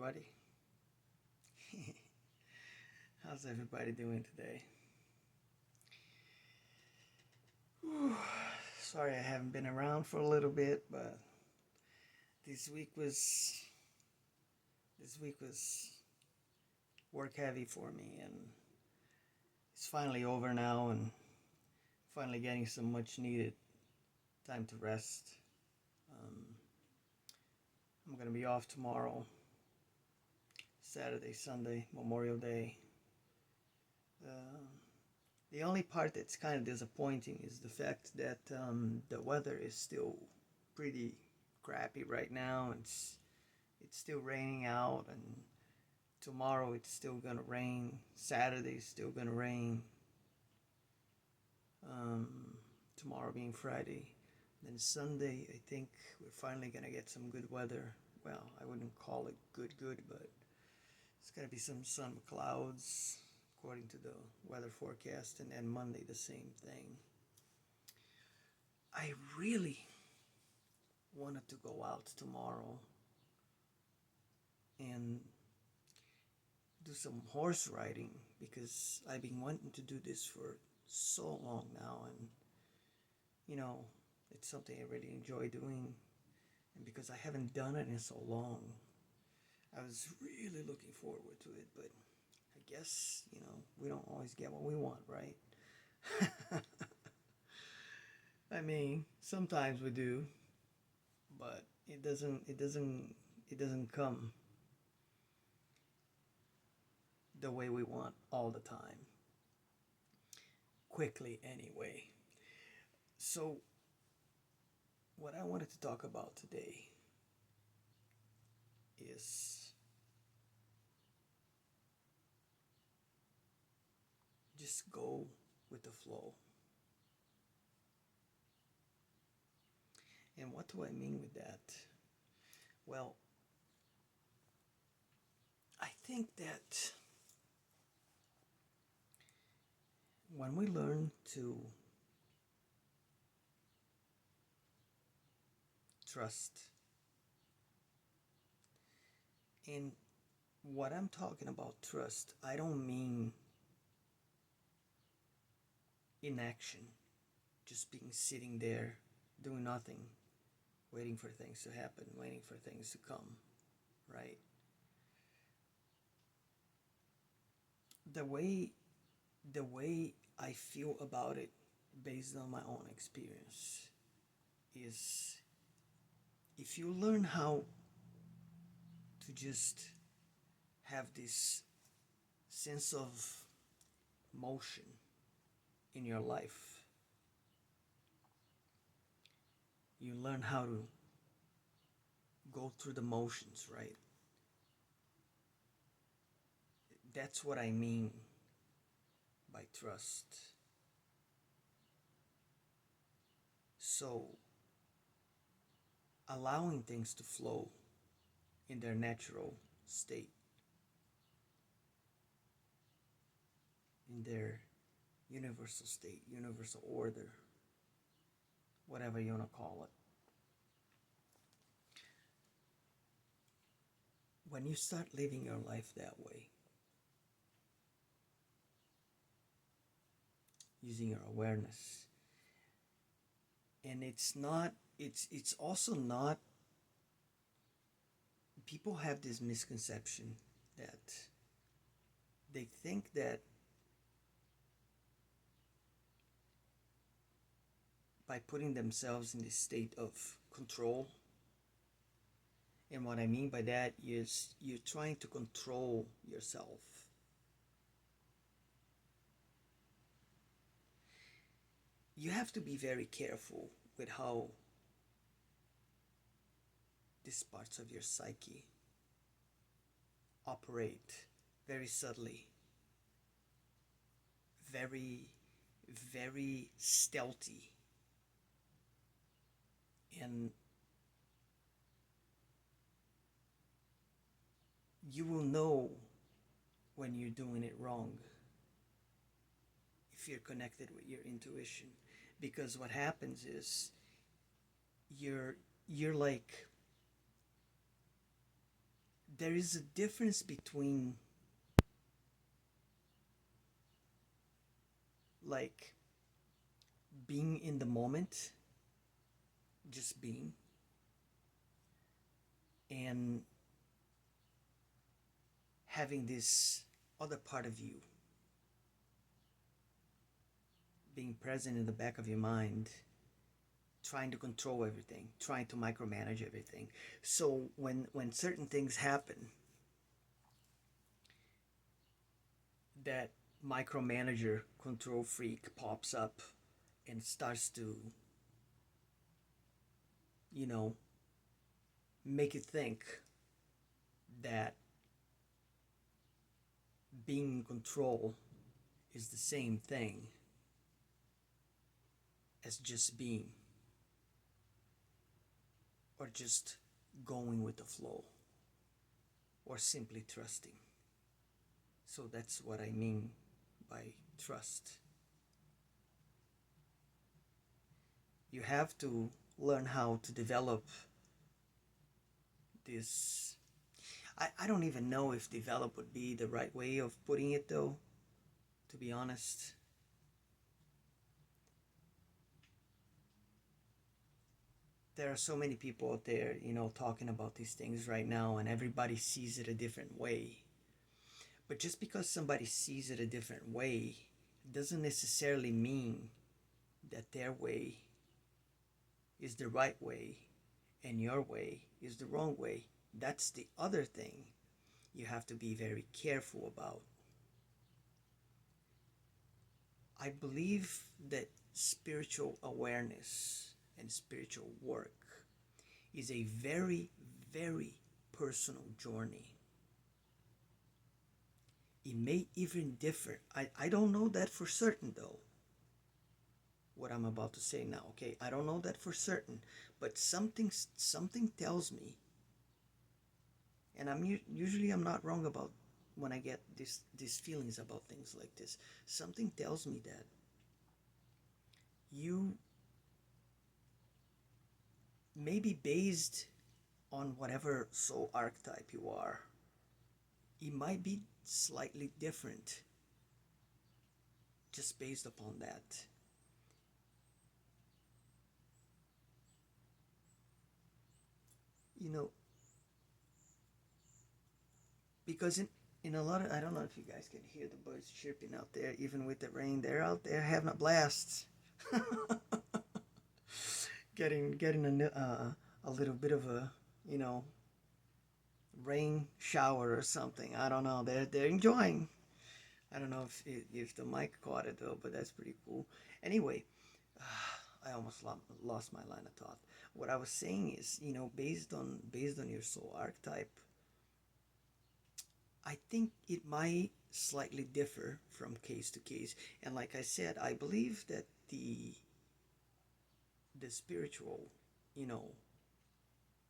everybody. How's everybody doing today? Whew. Sorry I haven't been around for a little bit, but this week was this week was work heavy for me, and it's finally over now, and finally getting some much needed time to rest. Um, I'm gonna be off tomorrow, Saturday, Sunday, Memorial Day. Uh, The only part that's kind of disappointing is the fact that the weather is still pretty crappy right now. It's still raining out, and tomorrow it's still gonna rain. Saturday's still gonna rain. Um, Tomorrow being Friday, then Sunday I think we're finally gonna get some good weather. Well, I wouldn't call it good, but it's gonna be some sun clouds according to the weather forecast, and then Monday the same thing. I really wanted to go out tomorrow and do some horse riding because I've been wanting to do this for so long now, and you know, it's something I really enjoy doing, and because I haven't done it in so long, I was really looking forward to it, but I guess, we don't always get what we want, right? I mean, sometimes we do, but it doesn't come the way we want all the time. Quickly anyway. So, what I wanted to talk about today is just go with the flow. And what do I mean with that? Well, I think that when we learn to trust, and what I'm talking about trust, I don't mean inaction, just being sitting there doing nothing, waiting for things to happen, waiting for things to come, right? The way the way I feel about it based on my own experience is if you learn how to just have this sense of motion in your life, you learn how to go through the motions, right? That's what I mean by trust. So, allowing things to flow in their natural state, in their universal state, universal order, whatever you want to call it. When you start living your life that way, using your awareness, and it's also not, people have this misconception that they think that by putting themselves in this state of control, and what I mean by that is you're trying to control yourself. You have to be very careful with how these parts of your psyche operate very subtly, very, very stealthy. And you will know when you're doing it wrong if you're connected with your intuition, because what happens is you're like there is a difference between like being in the moment, just being, and having this other part of you being present in the back of your mind, trying to control everything, trying to micromanage everything. So when certain things happen, that micromanager control freak pops up and starts to, you know, make you think that being in control is the same thing as just being, or just going with the flow, or simply trusting. So that's what I mean by trust. You have to learn how to develop this. I don't even know if develop would be the right way of putting it, though, to be honest. There are so many people out there, talking about these things right now, and everybody sees it a different way. But just because somebody sees it a different way doesn't necessarily mean that their way is the right way and your way is the wrong way. That's the other thing you have to be very careful about. I believe that spiritual awareness and spiritual work is a very, very personal journey. It may even differ. I don't know that for certain, though, what I'm about to say now, okay? I don't know that for certain, but something tells me, and I'm not wrong about when I get these feelings about things like this. Something tells me that you may be based on whatever soul archetype you are. It might be slightly different just based upon that. You know, because in a lot of, I don't know if you guys can hear the birds chirping out there, even with the rain. They're out there having a blast. getting a little bit of a, you know, rain shower or something. I don't know. They're enjoying. I don't know if the mic caught it though, but that's pretty cool. Anyway, I almost lost my line of thought. What I was saying is, based on your soul archetype, I think it might slightly differ from case to case. And like I said, I believe that the spiritual, you know,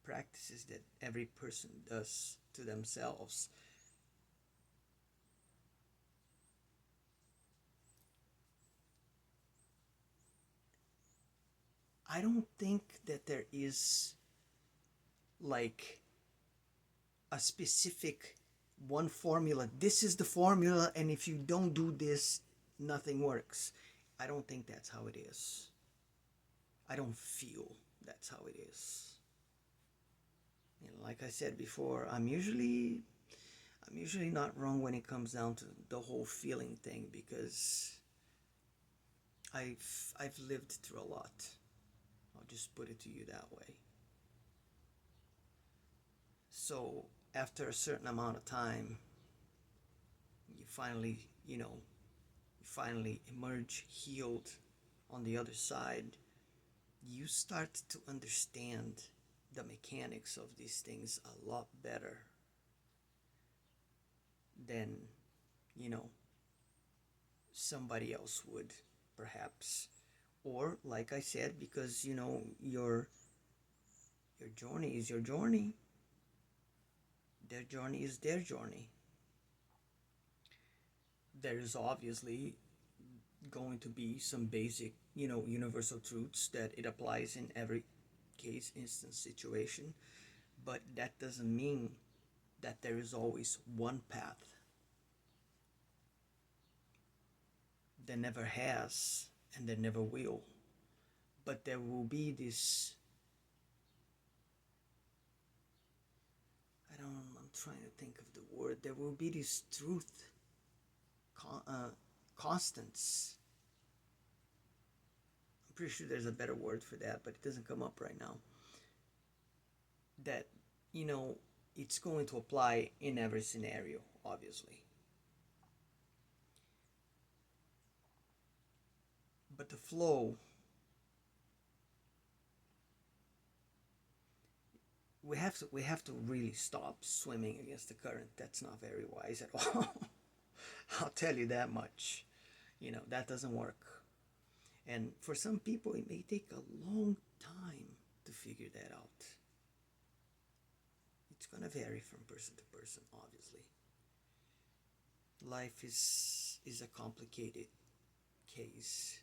practices that every person does to themselves, I don't think that there is like a specific one formula. This is the formula, and if you don't do this, nothing works. I don't think that's how it is. I don't feel that's how it is. And like I said before, I'm usually not wrong when it comes down to the whole feeling thing, because I've lived through a lot. I'll just put it to you that way. So after a certain amount of time, you finally, you finally emerge healed on the other side. You start to understand the mechanics of these things a lot better than, you know, somebody else would, perhaps. Or like I said, because your journey is your journey, their journey is their journey. There is obviously going to be some basic, universal truths that it applies in every case, instance, situation, but that doesn't mean that there is always one path. There never has, and there never will. But there will be this, I'm trying to think of the word. There will be this truth, constants. I'm pretty sure there's a better word for that, but it doesn't come up right now. That, you know, it's going to apply in every scenario, obviously. But the flow, we have to really stop swimming against the current. That's not very wise at all. I'll tell you that much. You know, that doesn't work. And for some people, it may take a long time to figure that out. It's going to vary from person to person, obviously. Life is a complicated case,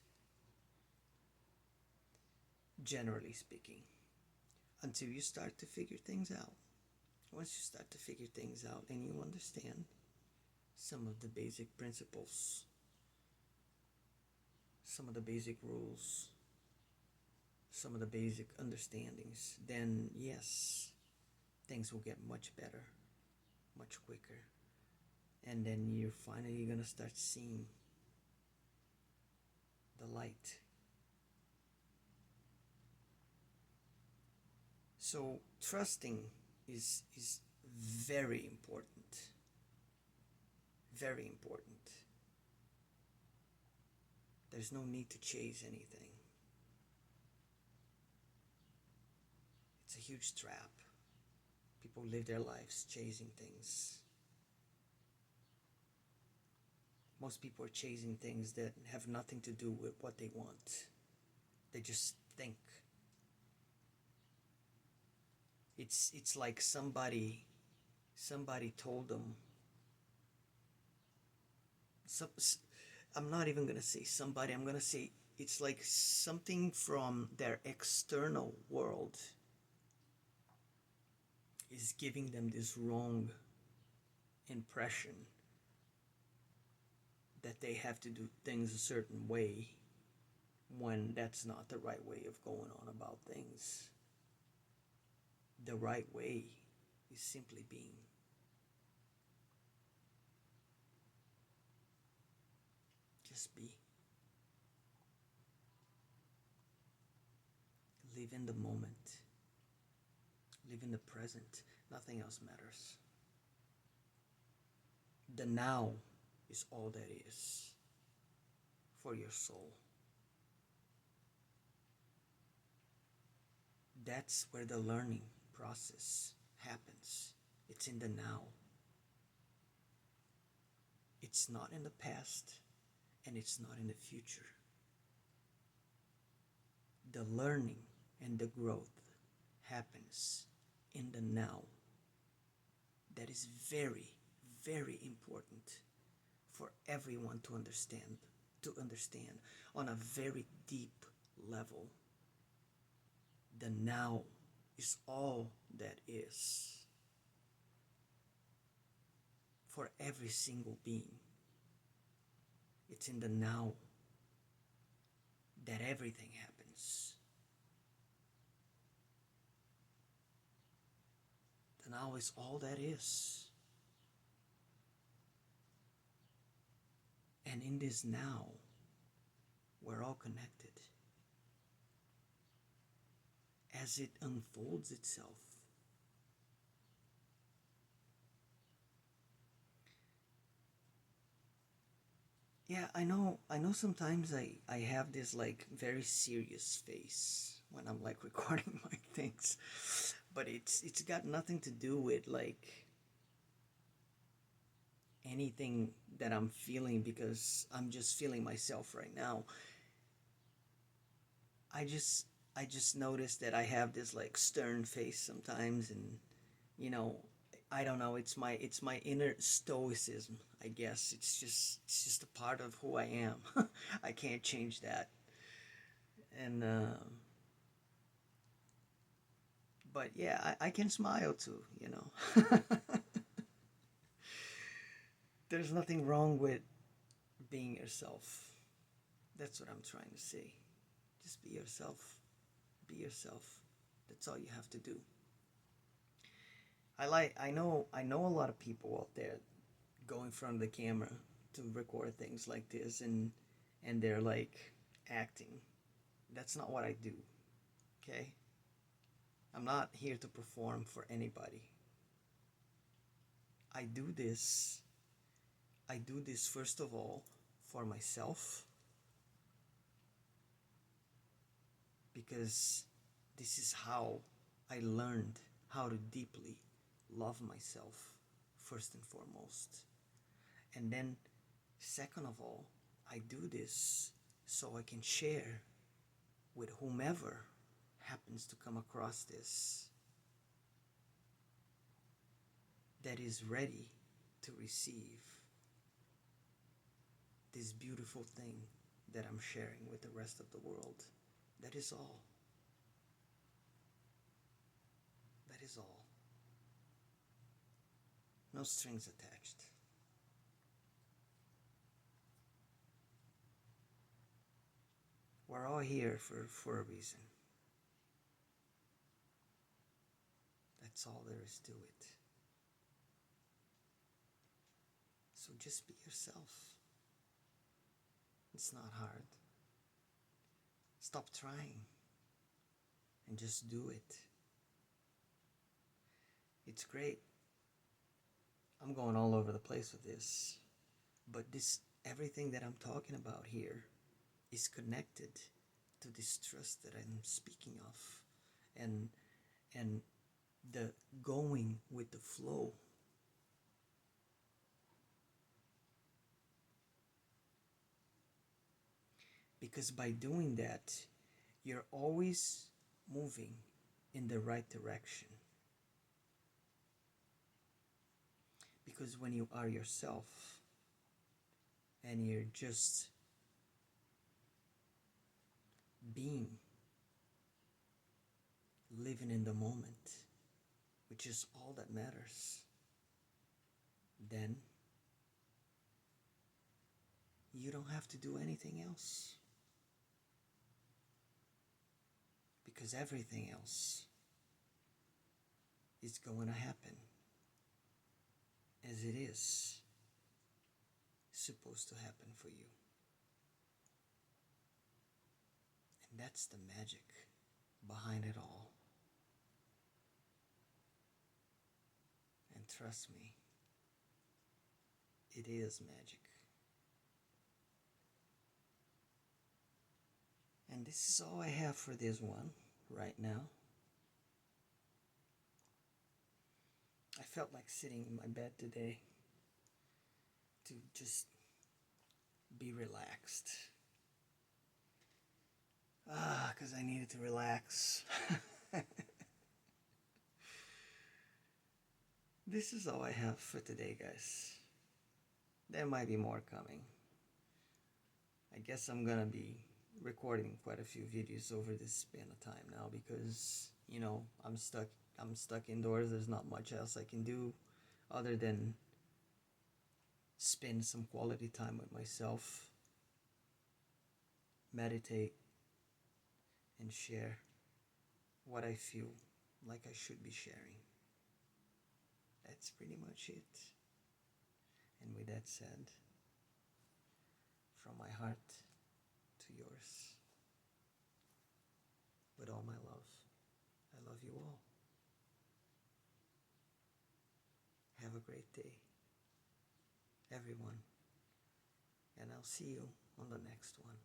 generally speaking, until you start to figure things out. Once you start to figure things out and you understand some of the basic principles, some of the basic rules, some of the basic understandings, then yes, things will get much better, much quicker. And then you're finally gonna start seeing the light. So trusting is very important. Very important. There's no need to chase anything. It's a huge trap. People live their lives chasing things. Most people are chasing things that have nothing to do with what they want. They just think. It's like somebody told them. I'm not even gonna say somebody. I'm gonna say it's like something from their external world is giving them this wrong impression that they have to do things a certain way when that's not the right way of going on about things. The right way is simply being. Just be. Live in the moment. Live in the present. Nothing else matters. The now is all that is for your soul. That's where the learning process happens. It's in the now. It's not in the past, and it's not in the future. The learning and the growth happens in the now. That is very, very important for everyone to understand on a very deep level. The now is all that is for every single being. It's in the now that everything happens. The now is all that is. And in this now, we're all connected. As it unfolds itself, yeah, I know sometimes I have this like very serious face when I'm like recording my things. But it's got nothing to do with like anything that I'm feeling, because I'm just feeling myself right now. I just noticed that I have this like stern face sometimes, and you know, I don't know, it's my inner stoicism, I guess. It's just a part of who I am. I can't change that. And but yeah, I can smile too, you know. There's nothing wrong with being yourself. That's what I'm trying to say. Just be yourself. Be yourself. That's all you have to do. I know a lot of people out there go in front of the camera to record things like this, and they're like acting. That's not what I do. Okay? I'm not here to perform for anybody. I do this I do this first of all for myself, because this is how I learned how to deeply love myself first and foremost. And then, second of all, I do this so I can share with whomever happens to come across this, that is ready to receive this beautiful thing that I'm sharing with the rest of the world. That is all. That is all. No strings attached. We're all here for a reason. That's all there is to it. So just be yourself. It's not hard. Stop trying and just do it. It's great. I'm going all over the place with this, but everything that I'm talking about here is connected to this trust that I'm speaking of, and the going with the flow. Because by doing that, you're always moving in the right direction. Because when you are yourself and you're just being, living in the moment, which is all that matters, then you don't have to do anything else. Because everything else is going to happen as it is supposed to happen for you. And that's the magic behind it all. And trust me, it is magic. And this is all I have for this one right now. I felt like sitting in my bed today to just be relaxed. Because I needed to relax. This is all I have for today, guys. There might be more coming. I guess I'm gonna be recording quite a few videos over this span of time now, because I'm stuck indoors. There's not much else I can do other than spend some quality time with myself, meditate, and share what I feel like I should be sharing. That's pretty much it. And with that said, from my heart to yours, with all my love, I love you all. Have a great day, everyone, and I'll see you on the next one.